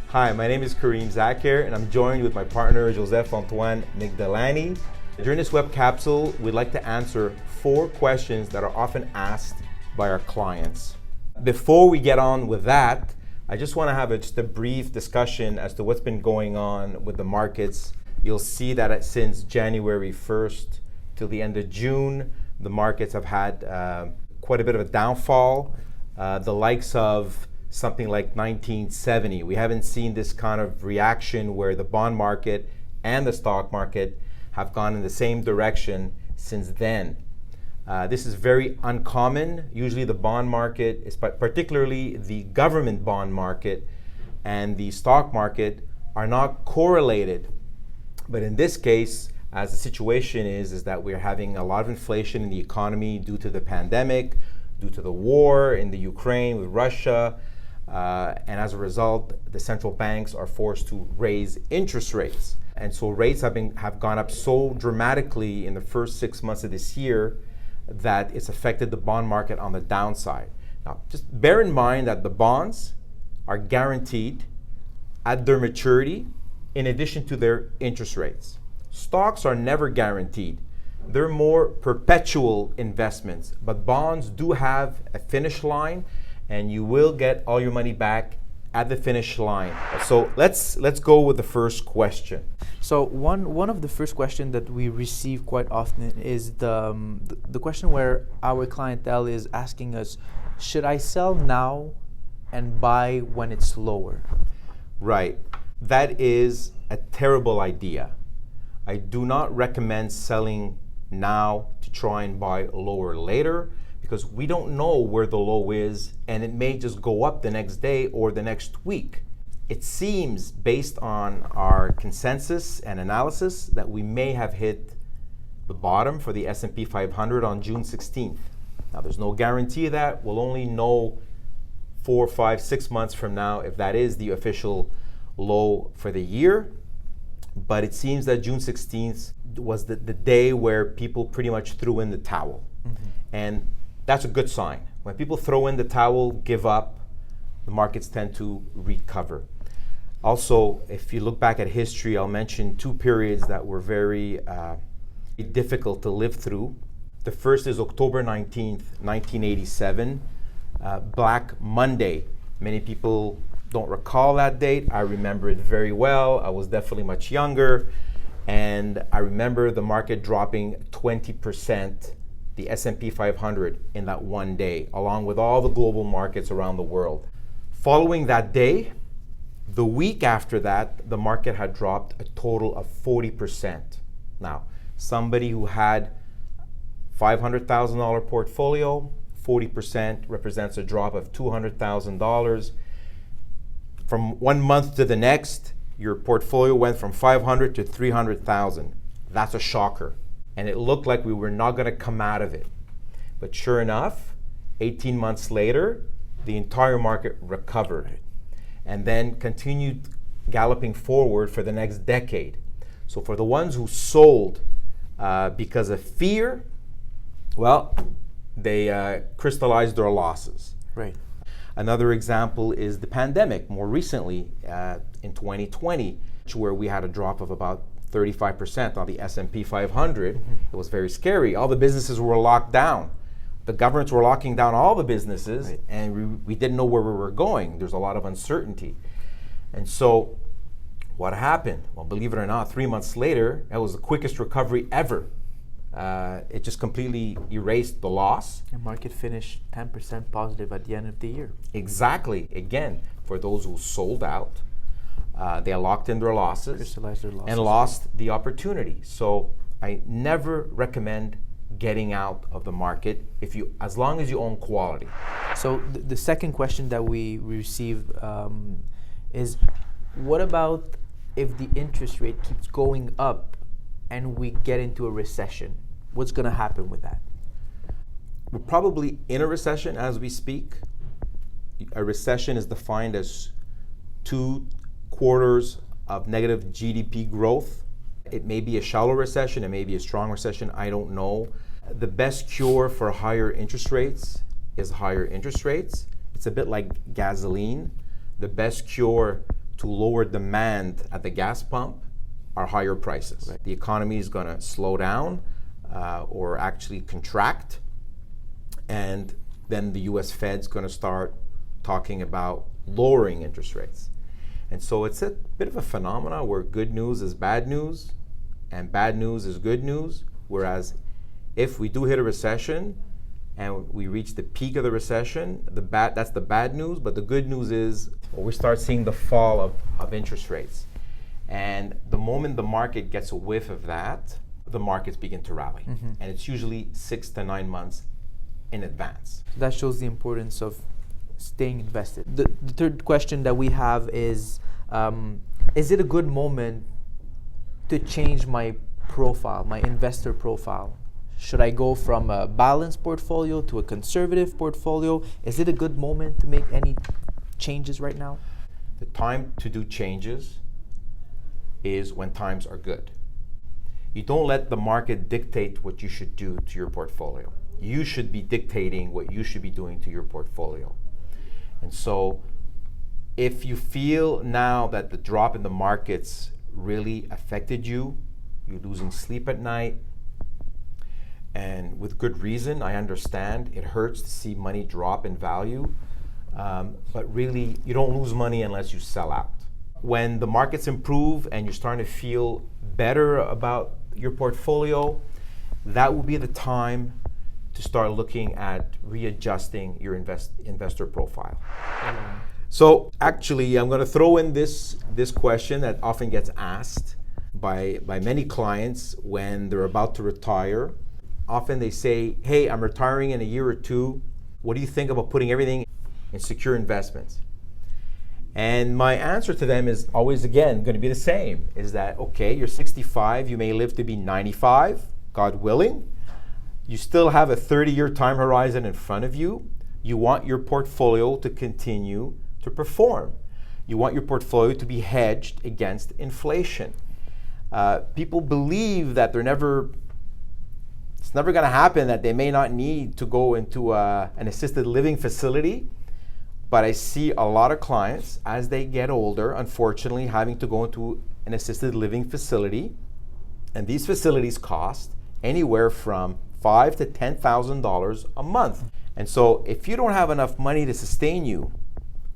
Hi, my name is Kareem Zakir, and I'm joined with my partner Joseph-Antoine Migdalani. During this web capsule, we'd like to answer 4 questions that are often asked by our clients. Before we get on with that, I just want to have just a brief discussion as to what's been going on with the markets. You'll see that since January 1st till the end of June, the markets have had quite a bit of a downfall. The likes of something like 1970. We haven't seen this kind of reaction where the bond market and the stock market have gone in the same direction since then. This is very uncommon. Usually the bond market, particularly the government bond market and the stock market, are not correlated. But in this case, as the situation is that we're having a lot of inflation in the economy due to the pandemic, due to the war in the Ukraine with Russia, and as a result, the central banks are forced to raise interest rates. And so rates have gone up so dramatically in the first 6 months of this year that it's affected the bond market on the downside. Now, just bear in mind that the bonds are guaranteed at their maturity in addition to their interest rates. Stocks are never guaranteed. They're more perpetual investments, but bonds do have a finish line, and you will get all your money back at the finish line. So let's go with the first question. So one of the first questions that we receive quite often is the question where our clientele is asking us, should I sell now and buy when it's lower? Right. That is a terrible idea. I do not recommend selling now to try and buy lower later, because we don't know where the low is and it may just go up the next day or the next week. It seems, based on our consensus and analysis, that we may have hit the bottom for the S&P 500 on June 16th. Now, there's no guarantee of that. We'll only know 4, 5, 6 months from now if that is the official low for the year. But it seems that June 16th was the day where people pretty much threw in the towel. Mm-hmm. And that's a good sign. When people throw in the towel, give up, the markets tend to recover. Also, if you look back at history, I'll mention 2 periods that were very difficult to live through. The first is October 19th, 1987, Black Monday. Many people don't recall that date. I remember it very well. I was definitely much younger. And I remember the market dropping 20%, the S&P 500 in that one day, along with all the global markets around the world. Following that day, the week after that, the market had dropped a total of 40%. Now, somebody who had $500,000 portfolio, 40% represents a drop of $200,000. From 1 month to the next, your portfolio went from 500 to 300,000. That's a shocker. And it looked like we were not going to come out of it. But sure enough, 18 months later, the entire market recovered and then continued galloping forward for the next decade. So for the ones who sold because of fear, well, they crystallized their losses. Right. Another example is the pandemic. More recently, in 2020, where we had a drop of about 35% on the S&P 500. Mm-hmm. It was very scary. All the businesses were locked down. The governments were locking down all the businesses, right. And we didn't know where we were going. There's a lot of uncertainty. And so what happened? Well, believe it or not, 3 months later, that was the quickest recovery ever. It just completely erased the loss. The market finished 10% positive at the end of the year. Exactly. Again, for those who sold out, they locked in their losses, crystallized their losses, and lost the opportunity. So I never recommend getting out of the market as long as you own quality. So the second question that we receive is, what about if the interest rate keeps going up and we get into a recession? What's going to happen with that? We're probably in a recession as we speak. A recession is defined as 2 quarters of negative GDP growth. It may be a shallow recession, it may be a strong recession, I don't know. The best cure for higher interest rates is higher interest rates. It's a bit like gasoline. The best cure to lower demand at the gas pump are higher prices. Right. The economy is going to slow down or actually contract, and then the US Fed's going to start talking about lowering interest rates. And so it's a bit of a phenomenon where good news is bad news and bad news is good news, whereas if we do hit a recession and we reach the peak of the recession, that's the bad news, but the good news is we start seeing the fall of interest rates. And the moment the market gets a whiff of that, the markets begin to rally. Mm-hmm. And it's usually 6 to 9 months in advance. That shows the importance of staying invested. The third question that we have is it a good moment to change my profile, my investor profile? Should I go from a balanced portfolio to a conservative portfolio? Is it a good moment to make any changes right now? The time to do changes is when times are good. You don't let the market dictate what you should do to your portfolio. You should be dictating what you should be doing to your portfolio. And so if you feel now that the drop in the markets really affected you, you're losing sleep at night, and with good reason, I understand it hurts to see money drop in value, but really you don't lose money unless you sell out. When the markets improve and you're starting to feel better about your portfolio, that will be the time to start looking at readjusting your investor profile. So actually, I'm going to throw in this question that often gets asked by many clients when they're about to retire. Often they say, hey, I'm retiring in a year or two. What do you think about putting everything in secure investments? And my answer to them is always, again, going to be the same, is that, okay, you're 65, you may live to be 95, God willing. You still have a 30-year time horizon in front of you. You want your portfolio to continue to perform. You want your portfolio to be hedged against inflation. People believe that it's never going to happen, that they may not need to go into an assisted living facility. But I see a lot of clients, as they get older, unfortunately, having to go into an assisted living facility. And these facilities cost anywhere from $5,000 to $10,000 a month. And so if you don't have enough money to sustain you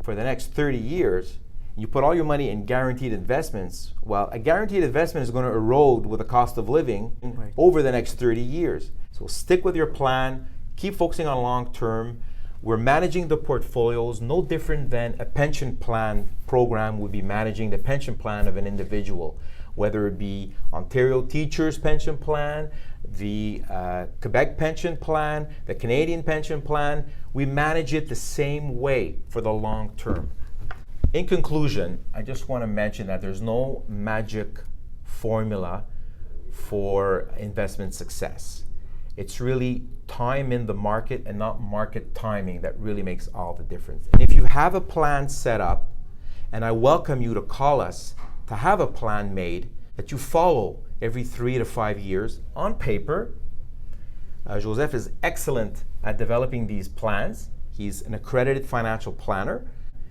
for the next 30 years, you put all your money in guaranteed investments, well, a guaranteed investment is going to erode with the cost of living over the next 30 years. So stick with your plan, keep focusing on long term. We're managing the portfolios no different than a pension plan program would be managing the pension plan of an individual, whether it be Ontario Teachers Pension Plan, the Quebec Pension Plan, the Canadian Pension Plan. We manage it the same way for the long term. In conclusion, I just want to mention that there's no magic formula for investment success. It's really time in the market and not market timing that really makes all the difference. And if you have a plan set up, and I welcome you to call us to have a plan made that you follow every 3 to 5 years on paper. Joseph is excellent at developing these plans. He's an accredited financial planner.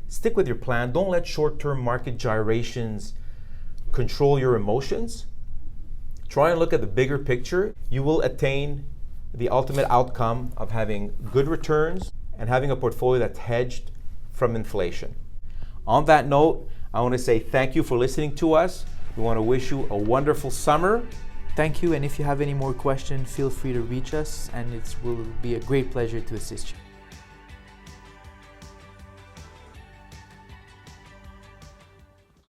Stick with your plan. Don't let short-term market gyrations control your emotions. Try and look at the bigger picture. You will attain the ultimate outcome of having good returns and having a portfolio that's hedged from inflation. On that note, I want to say thank you for listening to us. We want to wish you a wonderful summer. Thank you, and if you have any more questions, feel free to reach us, and it will be a great pleasure to assist you.